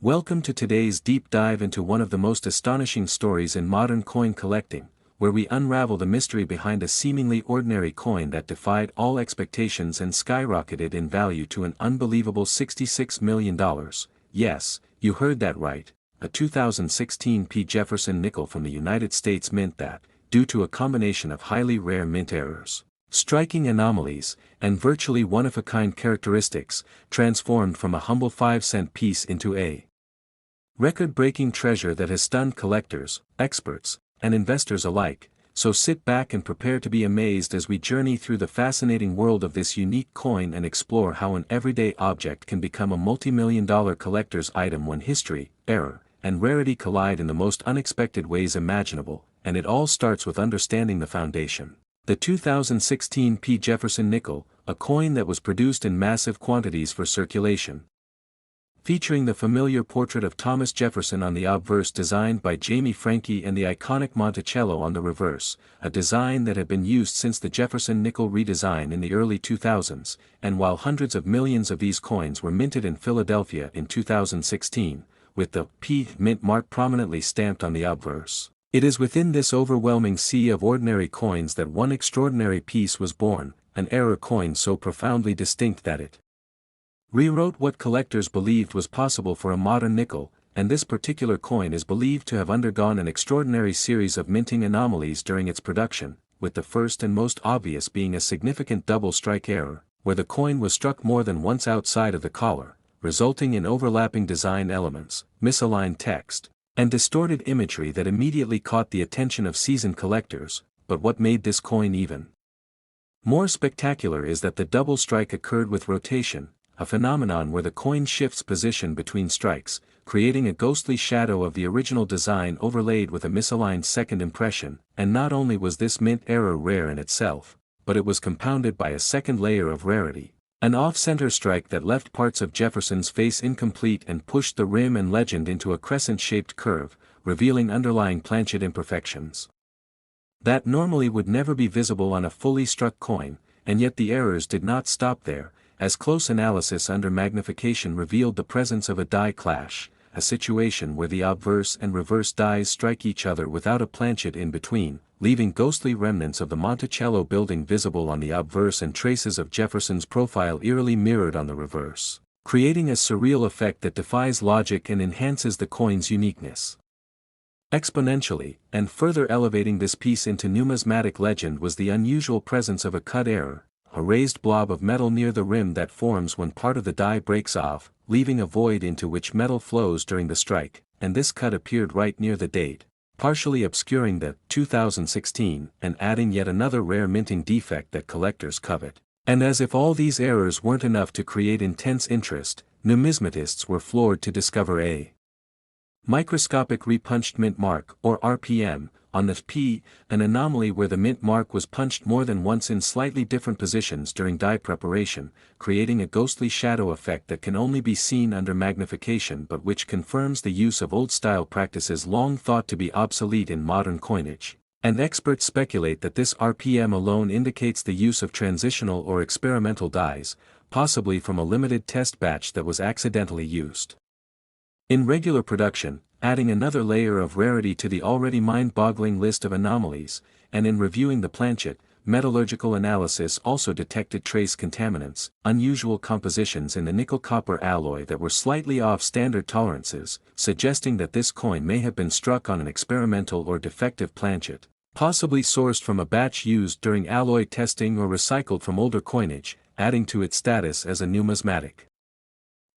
Welcome to today's deep dive into one of the most astonishing stories in modern coin collecting, where we unravel the mystery behind a seemingly ordinary coin that defied all expectations and skyrocketed in value to an unbelievable $66 million. Yes, you heard that right, a 2016 Jefferson nickel from the United States Mint that, due to a combination of highly rare mint errors, striking anomalies, and virtually one-of-a-kind characteristics, transformed from a humble 5-cent piece into a record-breaking treasure that has stunned collectors, experts, and investors alike. So sit back and prepare to be amazed as we journey through the fascinating world of this unique coin and explore how an everyday object can become a multi-million-dollar collector's item when history, error, and rarity collide in the most unexpected ways imaginable, and it all starts with understanding the foundation. The 2016 Jefferson nickel, a coin that was produced in massive quantities for circulation. Featuring the familiar portrait of Thomas Jefferson on the obverse designed by Jamie Franke and the iconic Monticello on the reverse, a design that had been used since the Jefferson nickel redesign in the early 2000s, and while hundreds of millions of these coins were minted in Philadelphia in 2016, with the P mint mark prominently stamped on the obverse. It is within this overwhelming sea of ordinary coins that one extraordinary piece was born, an error coin so profoundly distinct that it rewrote what collectors believed was possible for a modern nickel, and this particular coin is believed to have undergone an extraordinary series of minting anomalies during its production, with the first and most obvious being a significant double strike error, where the coin was struck more than once outside of the collar, resulting in overlapping design elements, misaligned text, and distorted imagery that immediately caught the attention of seasoned collectors. But what made this coin even more spectacular is that the double strike occurred with rotation, a phenomenon where the coin shifts position between strikes, creating a ghostly shadow of the original design overlaid with a misaligned second impression. And not only was this mint error rare in itself, but it was compounded by a second layer of rarity, an off-center strike that left parts of Jefferson's face incomplete and pushed the rim and legend into a crescent-shaped curve, revealing underlying planchet imperfections that normally would never be visible on a fully struck coin. And yet the errors did not stop there, as close analysis under magnification revealed the presence of a die clash, a situation where the obverse and reverse dies strike each other without a planchet in between, leaving ghostly remnants of the Monticello building visible on the obverse and traces of Jefferson's profile eerily mirrored on the reverse, creating a surreal effect that defies logic and enhances the coin's uniqueness exponentially. And further elevating this piece into numismatic legend was the unusual presence of a cut error, a raised blob of metal near the rim that forms when part of the die breaks off, leaving a void into which metal flows during the strike, and this cut appeared right near the date, partially obscuring the 2016 and adding yet another rare minting defect that collectors covet. And as if all these errors weren't enough to create intense interest, numismatists were floored to discover a microscopic repunched mint mark, or RPM, on the P, an anomaly where the mint mark was punched more than once in slightly different positions during die preparation, creating a ghostly shadow effect that can only be seen under magnification but which confirms the use of old-style practices long thought to be obsolete in modern coinage. And experts speculate that this RPM alone indicates the use of transitional or experimental dies, possibly from a limited test batch that was accidentally used in regular production, adding another layer of rarity to the already mind-boggling list of anomalies. And in reviewing the planchet, metallurgical analysis also detected trace contaminants, unusual compositions in the nickel-copper alloy that were slightly off standard tolerances, suggesting that this coin may have been struck on an experimental or defective planchet, possibly sourced from a batch used during alloy testing or recycled from older coinage, adding to its status as a numismatic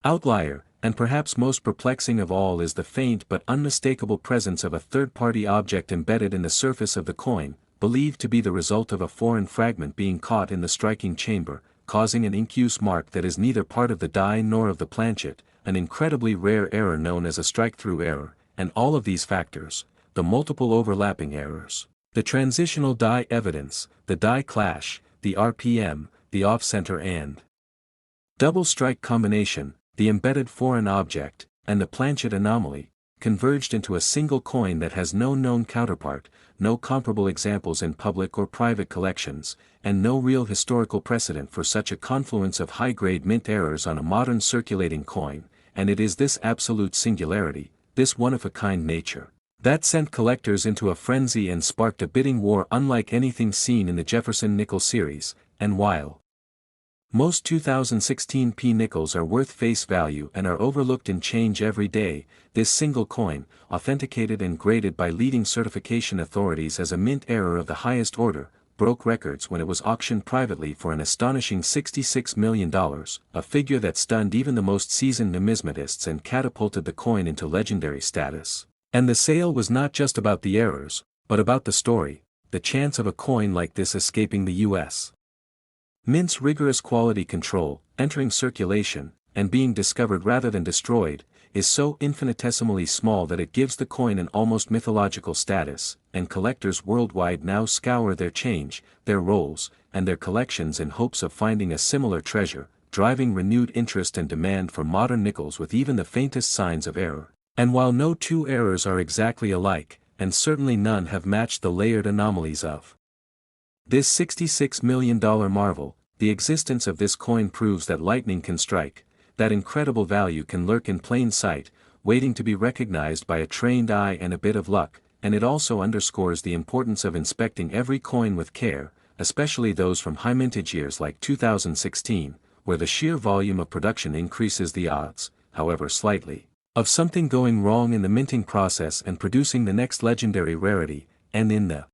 outlier. And perhaps most perplexing of all is the faint but unmistakable presence of a third-party object embedded in the surface of the coin, believed to be the result of a foreign fragment being caught in the striking chamber, causing an incuse mark that is neither part of the die nor of the planchet, an incredibly rare error known as a strike-through error. And all of these factors, the multiple overlapping errors, the transitional die evidence, the die clash, the RPM, the off-center and double strike combination, the embedded foreign object, and the planchet anomaly, converged into a single coin that has no known counterpart, no comparable examples in public or private collections, and no real historical precedent for such a confluence of high-grade mint errors on a modern circulating coin. and it is this absolute singularity, this one-of-a-kind nature, that sent collectors into a frenzy and sparked a bidding war unlike anything seen in the Jefferson nickel series. And while most 2016 P nickels are worth face value and are overlooked in change every day, this single coin, authenticated and graded by leading certification authorities as a mint error of the highest order, broke records when it was auctioned privately for an astonishing $66 million, a figure that stunned even the most seasoned numismatists and catapulted the coin into legendary status. And the sale was not just about the errors, but about the story, the chance of a coin like this escaping the U.S. Mint's rigorous quality control, entering circulation, and being discovered rather than destroyed, is so infinitesimally small that it gives the coin an almost mythological status, and collectors worldwide now scour their change, their rolls, and their collections in hopes of finding a similar treasure, driving renewed interest and demand for modern nickels with even the faintest signs of error. And while no two errors are exactly alike, and certainly none have matched the layered anomalies of this $66 million marvel, the existence of this coin proves that lightning can strike, that incredible value can lurk in plain sight, waiting to be recognized by a trained eye and a bit of luck, and it also underscores the importance of inspecting every coin with care, especially those from high mintage years like 2016, where the sheer volume of production increases the odds, however slightly, of something going wrong in the minting process and producing the next legendary rarity. And in the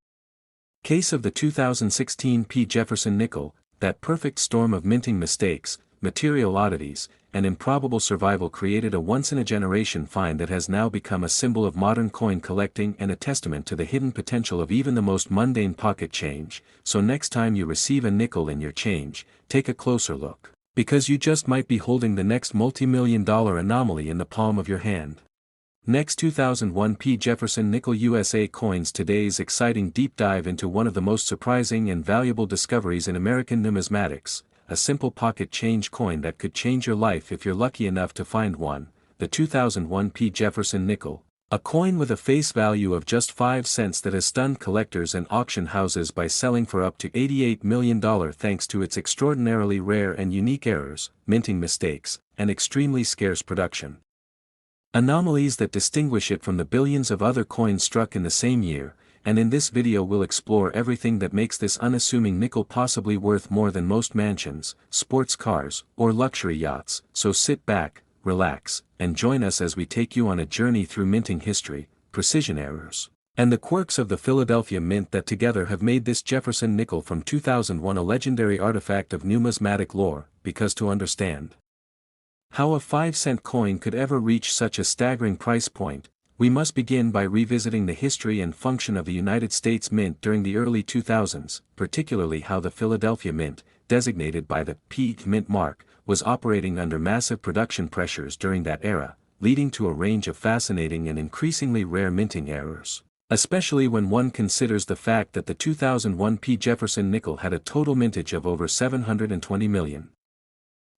case of the 2016 P. Jefferson nickel, that perfect storm of minting mistakes, material oddities, and improbable survival created a once-in-a-generation find that has now become a symbol of modern coin collecting and a testament to the hidden potential of even the most mundane pocket change. So next time you receive a nickel in your change, take a closer look, because you just might be holding the next multi-million-dollar anomaly in the palm of your hand. Next, 2001 P. Jefferson Nickel USA coins. Today's exciting deep dive into one of the most surprising and valuable discoveries in American numismatics, a simple pocket change coin that could change your life if you're lucky enough to find one, the 2001 P. Jefferson Nickel, a coin with a face value of just 5 cents that has stunned collectors and auction houses by selling for up to $88 million thanks to its extraordinarily rare and unique errors, minting mistakes, and extremely scarce production. Anomalies that distinguish it from the billions of other coins struck in the same year, and in this video we'll explore everything that makes this unassuming nickel possibly worth more than most mansions, sports cars, or luxury yachts. So sit back, relax, and join us as we take you on a journey through minting history, precision errors, and the quirks of the Philadelphia Mint that together have made this Jefferson nickel from 2001 a legendary artifact of numismatic lore. Because to understand how a 5-cent coin could ever reach such a staggering price point, we must begin by revisiting the history and function of the United States Mint during the early 2000s, particularly how the Philadelphia Mint, designated by the P Mint mark, was operating under massive production pressures during that era, leading to a range of fascinating and increasingly rare minting errors, especially when one considers the fact that the 2001 P. Jefferson nickel had a total mintage of over 720 million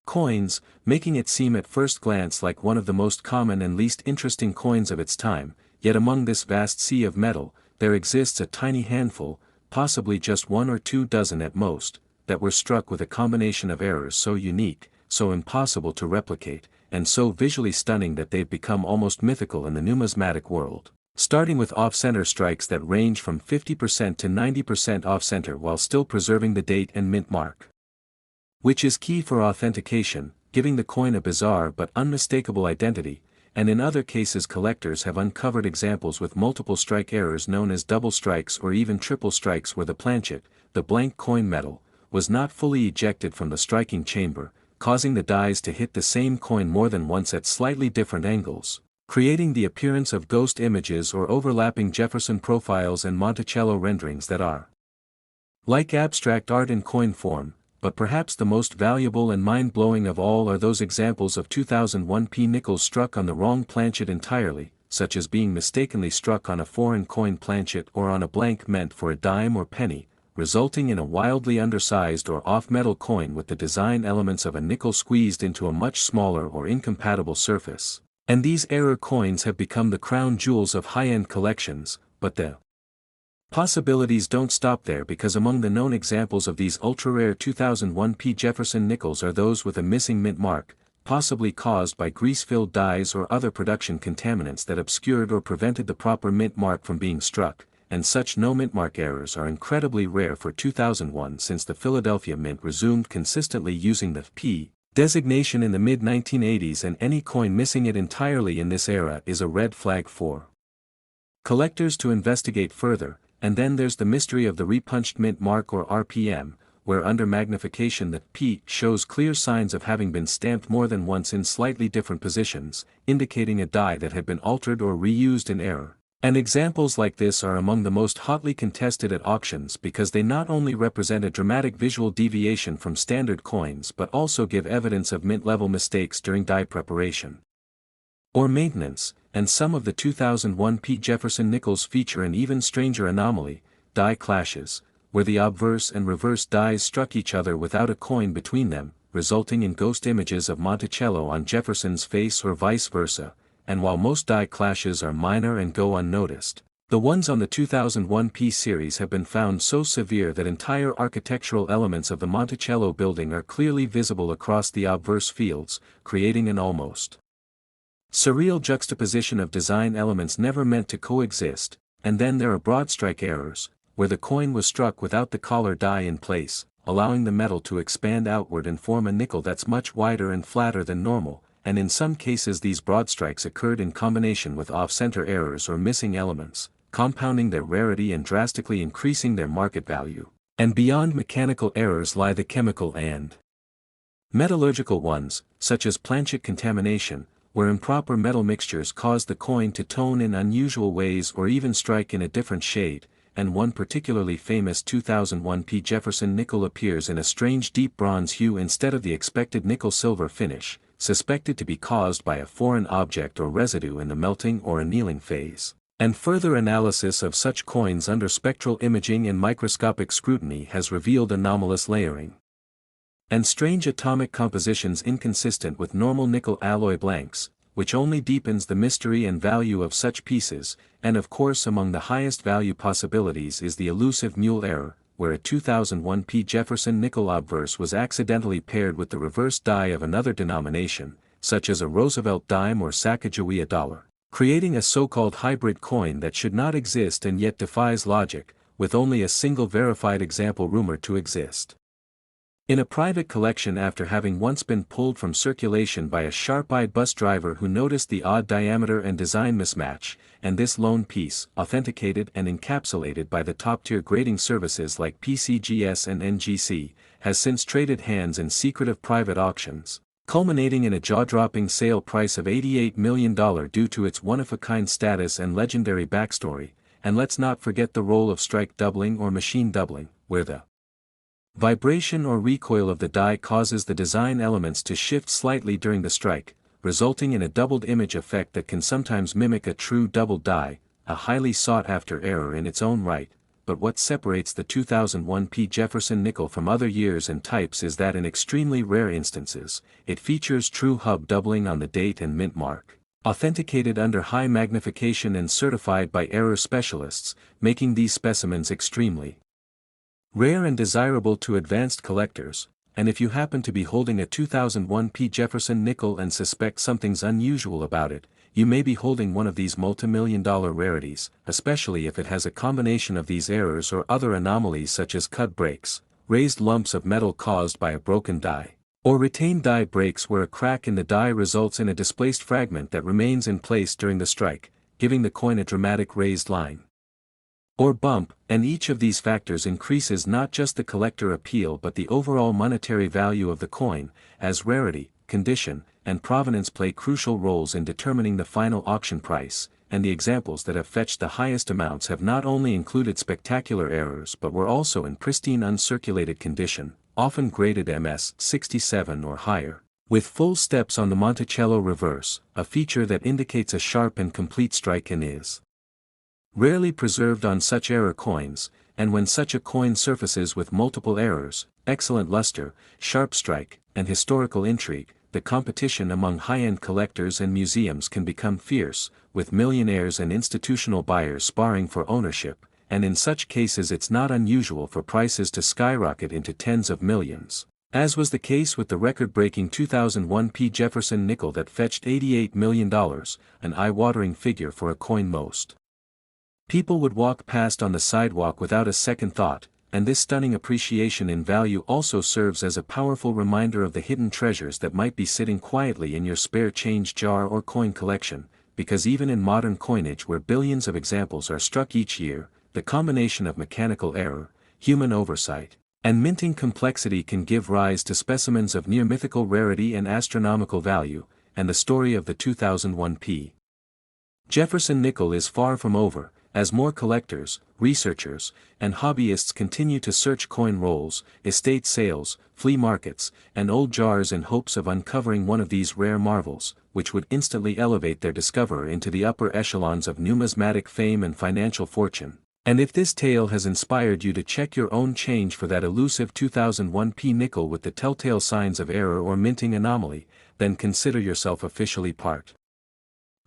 coins, making it seem at first glance like one of the most common and least interesting coins of its time. Yet among this vast sea of metal, there exists a tiny handful, possibly just 1 or 2 dozen at most, that were struck with a combination of errors so unique, so impossible to replicate, and so visually stunning that they've become almost mythical in the numismatic world. Starting with off-center strikes that range from 50% to 90% off-center while still preserving the date and mint mark, which is key for authentication, giving the coin a bizarre but unmistakable identity. And in other cases collectors have uncovered examples with multiple strike errors known as double strikes or even triple strikes where the planchet, the blank coin metal, was not fully ejected from the striking chamber, causing the dies to hit the same coin more than once at slightly different angles, creating the appearance of ghost images or overlapping Jefferson profiles and Monticello renderings that are like abstract art in coin form. But perhaps the most valuable and mind-blowing of all are those examples of 2001 P nickels struck on the wrong planchet entirely, such as being mistakenly struck on a foreign coin planchet or on a blank meant for a dime or penny, resulting in a wildly undersized or off-metal coin with the design elements of a nickel squeezed into a much smaller or incompatible surface. And these error coins have become the crown jewels of high-end collections, but the possibilities don't stop there, because among the known examples of these ultra-rare 2001 P. Jefferson nickels are those with a missing mint mark, possibly caused by grease-filled dyes or other production contaminants that obscured or prevented the proper mint mark from being struck, and such no mint mark errors are incredibly rare for 2001 since the Philadelphia Mint resumed consistently using the P designation in the mid-1980s, and any coin missing it entirely in this era is a red flag for collectors to investigate further. And then there's the mystery of the repunched mint mark or RPM, where under magnification the P shows clear signs of having been stamped more than once in slightly different positions, indicating a die that had been altered or reused in error. And examples like this are among the most hotly contested at auctions because they not only represent a dramatic visual deviation from standard coins but also give evidence of mint-level mistakes during die preparation or maintenance. And some of the 2001 P. Jefferson nickels feature an even stranger anomaly, die clashes, where the obverse and reverse dies struck each other without a coin between them, resulting in ghost images of Monticello on Jefferson's face or vice versa. And while most die clashes are minor and go unnoticed, the ones on the 2001 P series have been found so severe that entire architectural elements of the Monticello building are clearly visible across the obverse fields, creating an almost surreal juxtaposition of design elements never meant to coexist. And then there are broad strike errors, where the coin was struck without the collar die in place, allowing the metal to expand outward and form a nickel that's much wider and flatter than normal. And in some cases these broad strikes occurred in combination with off-center errors or missing elements, compounding their rarity and drastically increasing their market value. And beyond mechanical errors lie the chemical and metallurgical ones, such as planchet contamination, where improper metal mixtures cause the coin to tone in unusual ways or even strike in a different shade. And one particularly famous 2001 P. Jefferson nickel appears in a strange deep bronze hue instead of the expected nickel-silver finish, suspected to be caused by a foreign object or residue in the melting or annealing phase. And further analysis of such coins under spectral imaging and microscopic scrutiny has revealed anomalous layering and strange atomic compositions inconsistent with normal nickel alloy blanks, which only deepens the mystery and value of such pieces. And of course among the highest value possibilities is the elusive mule error, where a 2001 P. Jefferson nickel obverse was accidentally paired with the reverse die of another denomination, such as a Roosevelt dime or Sacagawea dollar, creating a so-called hybrid coin that should not exist and yet defies logic, with only a single verified example rumored to exist in a private collection after having once been pulled from circulation by a sharp-eyed bus driver who noticed the odd diameter and design mismatch. And this lone piece, authenticated and encapsulated by the top-tier grading services like PCGS and NGC, has since traded hands in secretive private auctions, culminating in a jaw-dropping sale price of $88 million due to its one-of-a-kind status and legendary backstory. And let's not forget the role of strike doubling or machine doubling, where the vibration or recoil of the die causes the design elements to shift slightly during the strike, resulting in a doubled image effect that can sometimes mimic a true double die, a highly sought-after error in its own right. But what separates the 2001 P. Jefferson nickel from other years and types is that in extremely rare instances, it features true hub doubling on the date and mint mark, authenticated under high magnification and certified by error specialists, making these specimens extremely rare and desirable to advanced collectors. And if you happen to be holding a 2001 P. Jefferson nickel and suspect something's unusual about it, you may be holding one of these multi-million-dollar rarities, especially if it has a combination of these errors or other anomalies such as cut breaks, raised lumps of metal caused by a broken die, or retained die breaks where a crack in the die results in a displaced fragment that remains in place during the strike, giving the coin a dramatic raised line or bump. And each of these factors increases not just the collector appeal but the overall monetary value of the coin, as rarity, condition, and provenance play crucial roles in determining the final auction price. And the examples that have fetched the highest amounts have not only included spectacular errors but were also in pristine uncirculated condition, often graded MS 67 or higher, with full steps on the Monticello reverse, a feature that indicates a sharp and complete strike and is rarely preserved on such error coins. And when such a coin surfaces with multiple errors, excellent luster, sharp strike, and historical intrigue, the competition among high-end collectors and museums can become fierce, with millionaires and institutional buyers sparring for ownership. And in such cases it's not unusual for prices to skyrocket into tens of millions. As was the case with the record-breaking 2001 P. Jefferson nickel that fetched $88 million, an eye-watering figure for a coin most people would walk past on the sidewalk without a second thought, and this stunning appreciation in value also serves as a powerful reminder of the hidden treasures that might be sitting quietly in your spare change jar or coin collection, because even in modern coinage where billions of examples are struck each year, the combination of mechanical error, human oversight, and minting complexity can give rise to specimens of near-mythical rarity and astronomical value, and the story of the 2001 P. Jefferson nickel is far from over, as more collectors, researchers, and hobbyists continue to search coin rolls, estate sales, flea markets, and old jars in hopes of uncovering one of these rare marvels, which would instantly elevate their discoverer into the upper echelons of numismatic fame and financial fortune. And if this tale has inspired you to check your own change for that elusive 2001 P nickel with the telltale signs of error or minting anomaly, then consider yourself officially part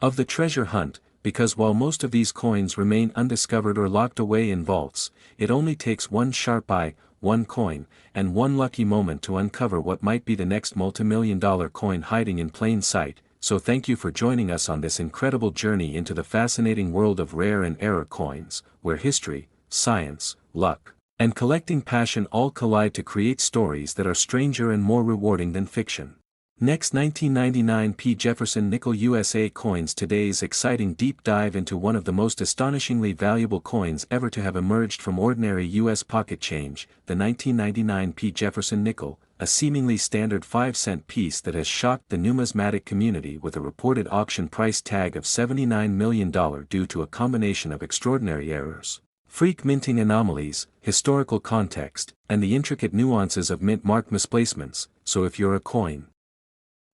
of the treasure hunt, because while most of these coins remain undiscovered or locked away in vaults, it only takes one sharp eye, one coin, and one lucky moment to uncover what might be the next multimillion-dollar coin hiding in plain sight. So thank you for joining us on this incredible journey into the fascinating world of rare and error coins, where history, science, luck, and collecting passion all collide to create stories that are stranger and more rewarding than fiction. Next, 1999 P. Jefferson nickel USA coins. Today's exciting deep dive into one of the most astonishingly valuable coins ever to have emerged from ordinary U.S. pocket change, the 1999 P. Jefferson nickel, a seemingly standard 5-cent piece that has shocked the numismatic community with a reported auction price tag of $79 million due to a combination of extraordinary errors, freak minting anomalies, historical context, and the intricate nuances of mint mark misplacements. So if you're a coin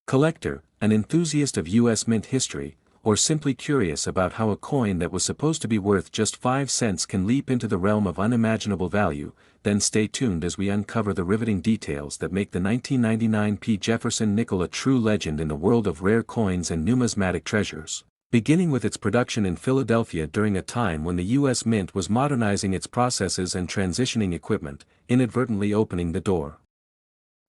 collector, an enthusiast of U.S. mint history, or simply curious about how a coin that was supposed to be worth just 5 cents can leap into the realm of unimaginable value, then stay tuned as we uncover the riveting details that make the 1999 P. Jefferson nickel a true legend in the world of rare coins and numismatic treasures. Beginning with its production in Philadelphia during a time when the U.S. Mint was modernizing its processes and transitioning equipment, inadvertently opening the door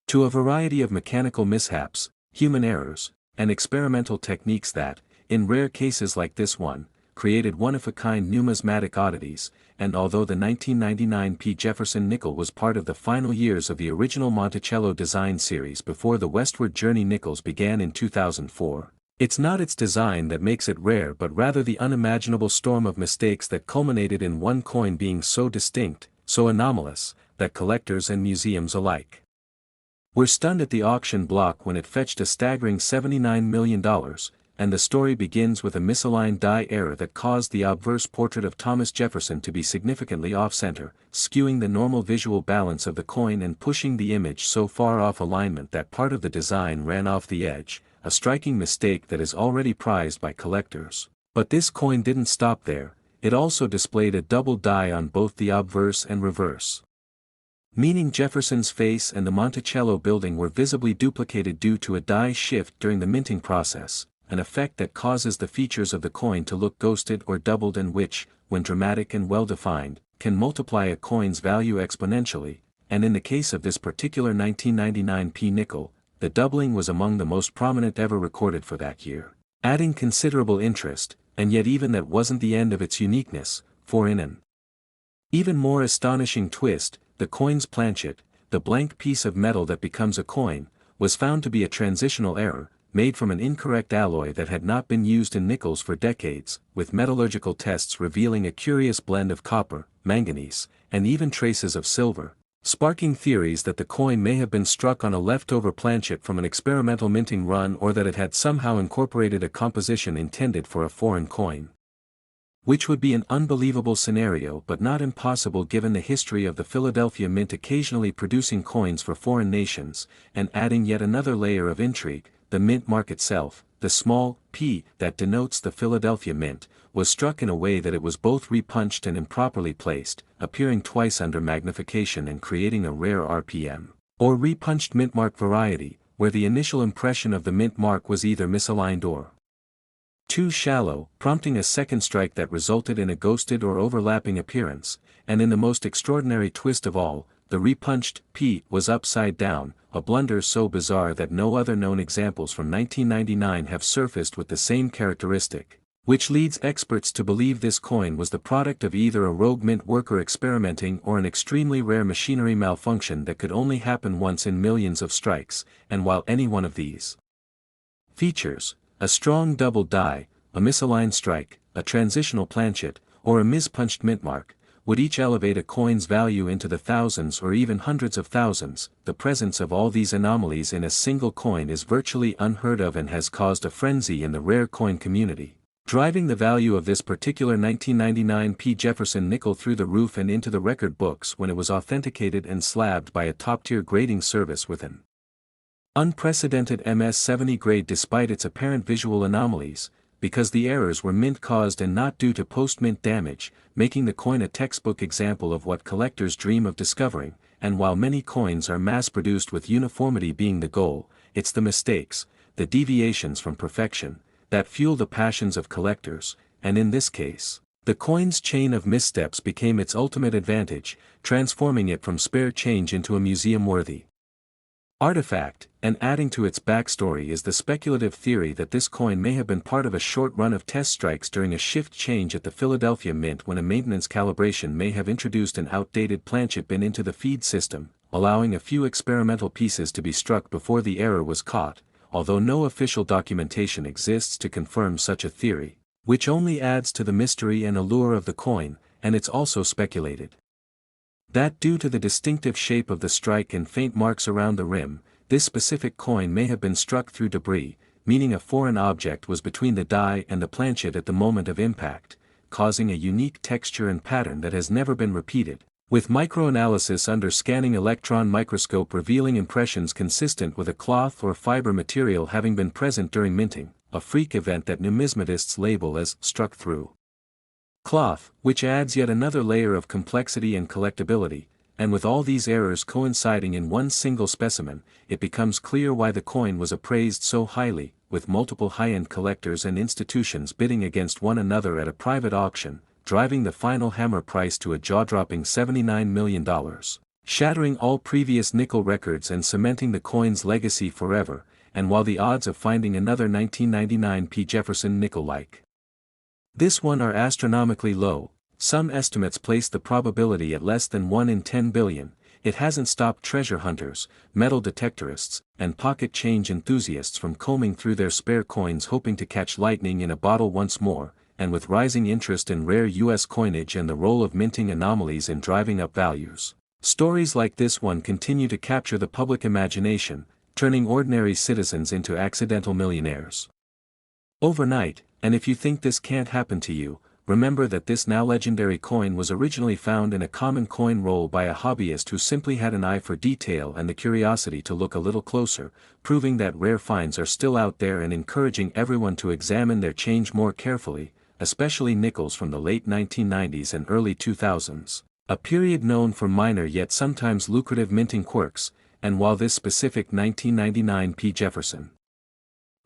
to a variety of mechanical mishaps, human errors, and experimental techniques that, in rare cases like this one, created one-of-a-kind numismatic oddities. And although the 1999 P. Jefferson nickel was part of the final years of the original Monticello design series before the westward journey nickels began in 2004, it's not its design that makes it rare but rather the unimaginable storm of mistakes that culminated in one coin being so distinct, so anomalous, that collectors and museums alike were stunned at the auction block when it fetched a staggering $79 million, and the story begins with a misaligned die error that caused the obverse portrait of Thomas Jefferson to be significantly off-center, skewing the normal visual balance of the coin and pushing the image so far off alignment that part of the design ran off the edge, a striking mistake that is already prized by collectors. But this coin didn't stop there, it also displayed a double die on both the obverse and reverse, meaning Jefferson's face and the Monticello building were visibly duplicated due to a die shift during the minting process, an effect that causes the features of the coin to look ghosted or doubled and which, when dramatic and well-defined, can multiply a coin's value exponentially, and in the case of this particular 1999 P nickel, the doubling was among the most prominent ever recorded for that year, adding considerable interest, and yet even that wasn't the end of its uniqueness, for in an even more astonishing twist, the coin's planchet, the blank piece of metal that becomes a coin, was found to be a transitional error, made from an incorrect alloy that had not been used in nickels for decades, with metallurgical tests revealing a curious blend of copper, manganese, and even traces of silver, sparking theories that the coin may have been struck on a leftover planchet from an experimental minting run or that it had somehow incorporated a composition intended for a foreign coin. Which would be an unbelievable scenario but not impossible given the history of the Philadelphia Mint occasionally producing coins for foreign nations, and adding yet another layer of intrigue, the mint mark itself, the small p that denotes the Philadelphia Mint, was struck in a way that it was both repunched and improperly placed, appearing twice under magnification and creating a rare RPM, or repunched mint mark variety, where the initial impression of the mint mark was either misaligned or too shallow, prompting a second strike that resulted in a ghosted or overlapping appearance, and in the most extraordinary twist of all, the repunched P was upside down, a blunder so bizarre that no other known examples from 1999 have surfaced with the same characteristic, which leads experts to believe this coin was the product of either a rogue mint worker experimenting or an extremely rare machinery malfunction that could only happen once in millions of strikes, and while any one of these features, a strong double die, a misaligned strike, a transitional planchet, or a mispunched mint mark, would each elevate a coin's value into the thousands or even hundreds of thousands, the presence of all these anomalies in a single coin is virtually unheard of and has caused a frenzy in the rare coin community, driving the value of this particular 1999 P. Jefferson nickel through the roof and into the record books when it was authenticated and slabbed by a top-tier grading service with an unprecedented MS-70 grade despite its apparent visual anomalies, because the errors were mint-caused and not due to post-mint damage, making the coin a textbook example of what collectors dream of discovering. And while many coins are mass-produced with uniformity being the goal, it's the mistakes, the deviations from perfection, that fuel the passions of collectors, and in this case, the coin's chain of missteps became its ultimate advantage, transforming it from spare change into a museum-worthy artifact. And adding to its backstory is the speculative theory that this coin may have been part of a short run of test strikes during a shift change at the Philadelphia Mint when a maintenance calibration may have introduced an outdated planchet bin into the feed system, allowing a few experimental pieces to be struck before the error was caught, although no official documentation exists to confirm such a theory, which only adds to the mystery and allure of the coin. And it's also speculated that due to the distinctive shape of the strike and faint marks around the rim, this specific coin may have been struck through debris, meaning a foreign object was between the die and the planchet at the moment of impact, causing a unique texture and pattern that has never been repeated, with microanalysis under scanning electron microscope revealing impressions consistent with a cloth or fiber material having been present during minting, a freak event that numismatists label as struck through cloth, which adds yet another layer of complexity and collectability. And with all these errors coinciding in one single specimen, it becomes clear why the coin was appraised so highly, with multiple high-end collectors and institutions bidding against one another at a private auction, driving the final hammer price to a jaw-dropping $79 million, shattering all previous nickel records and cementing the coin's legacy forever. And while the odds of finding another 1999 P. Jefferson nickel like this one are astronomically low, some estimates place the probability at less than 1 in 10 billion, it hasn't stopped treasure hunters, metal detectorists, and pocket change enthusiasts from combing through their spare coins hoping to catch lightning in a bottle once more. And with rising interest in rare U.S. coinage and the role of minting anomalies in driving up values, stories like this one continue to capture the public imagination, turning ordinary citizens into accidental millionaires overnight. And if you think this can't happen to you, remember that this now legendary coin was originally found in a common coin roll by a hobbyist who simply had an eye for detail and the curiosity to look a little closer, proving that rare finds are still out there and encouraging everyone to examine their change more carefully, especially nickels from the late 1990s and early 2000s, a period known for minor yet sometimes lucrative minting quirks. And while this specific 1999 P. Jefferson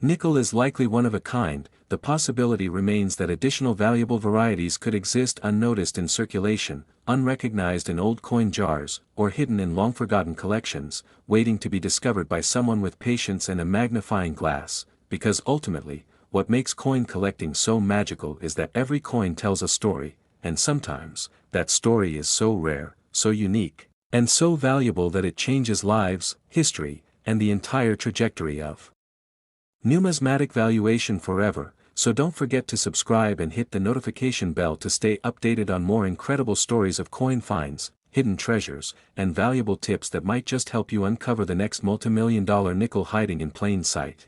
nickel is likely one of a kind, the possibility remains that additional valuable varieties could exist unnoticed in circulation, unrecognized in old coin jars, or hidden in long-forgotten collections, waiting to be discovered by someone with patience and a magnifying glass, because ultimately, what makes coin collecting so magical is that every coin tells a story, and sometimes, that story is so rare, so unique, and so valuable that it changes lives, history, and the entire trajectory of numismatic valuation forever. So don't forget to subscribe and hit the notification bell to stay updated on more incredible stories of coin finds, hidden treasures, and valuable tips that might just help you uncover the next multi-million-dollar nickel hiding in plain sight.